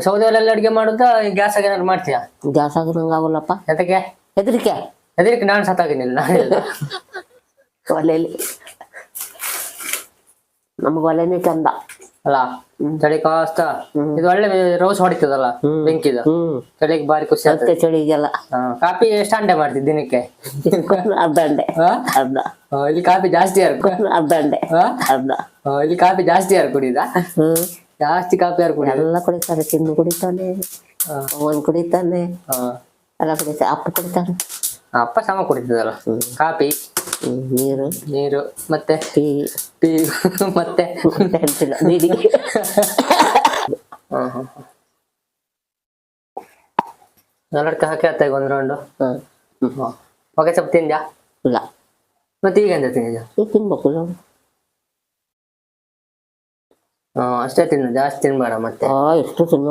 ಸೌದೆಲೆಲ್ಲ ಅಡ್ಗೆ ಮಾಡುದಾ ಗ್ಯಾಸ್ ಆಗ ಏನಾದ್ರು ಮಾಡ್ತೀಯಾ? ಗ್ಯಾಸ್ ಆಗ ನಂಗೆ ಆಗೋಲ್ಲಪ್ಪ. ಅದಕ್ಕೆ ಹೆದರಿಕೆ ಹೆದರಿಕೆ ನಾನು ಸತ್ತಾಗಿನಿಲ್ಲ ನಾನಿಲ್ಲ. ಒಲೆಯಲ್ಲಿ ನಮ್ಗೆ ಒಲೆನೇ ಚಂದ ಅಲ್ಲ ಚಳಿ ಕಾಸ್ತ ಇದು ಒಳ್ಳೆ ರೋಸ್ ಹೊಡಿತದಲ್ಲ ಬೆಂಕಿದ ಚಳಿಗೆ ಬಾರಿ ಖುಷಿ ಮತ್ತೆ ಆಗ್ತದೆ. ಚಳಿಗೆಲ್ಲ. ಕಾಫಿ ಎಷ್ಟು ಅಂಡೆ ಮಾಡ್ತಿದ್ ದಿನಕ್ಕೆ? ಅರ್ಧ ಅಂಡೆ. ಅರ್ಧ ಇಲ್ಲಿ ಕಾಫಿ ಜಾಸ್ತಿ ಯಾರು ಅರ್ಧ ಅಂಡೆ. ಅರ್ಧ ಇಲ್ಲಿ ಕಾಫಿ ಜಾಸ್ತಿ ಯಾರು ಕುಡಿದ? ಜಾಸ್ತಿ ಕಾಫಿ ಯಾರು ಕುಡಿದ? ಎಲ್ಲ ಕುಡಿತಾರೆ. ತಿಂದು ಕುಡಿತಾನೆ, ಅವನ್ ಕುಡಿತಾನೆ, ಎಲ್ಲ ಕುಡಿತಾರೆ. ಅಪ್ಪ ಕುಡಿತಾನೆ. ಅಪ್ಪ ಸಮ ಕುಡಿತದಲ್ಲ ಕಾಫಿ, ನೀರು ನೀರು ಮತ್ತೆ ಟೀ ಟೀ ಮತ್ತೆ ಹೇಳ್ತಿಲ್ಲ ಬೀಡಿ. ಎಲ್ಲಡ್ಕ ಹಾಕಿ ಆತ ಈಗ ಒಂದ್ ರೌಂಡು. ಹೊಗೆ ಸೊಪ್ಪು ತಿಂದ್ಯಾ? ಇಲ್ಲ. ಮತ್ತೆ ಈಗ ಎಂತ ತಿಂದ? ಈಗ ತಿನ್ಬೇಕು ನಾವು. ಅಷ್ಟೇ ತಿನ್ನು, ಜಾಸ್ತಿ ತಿನ್ಬೇಡ ಮತ್ತೆ. ಎಷ್ಟು ತಿನ್ನ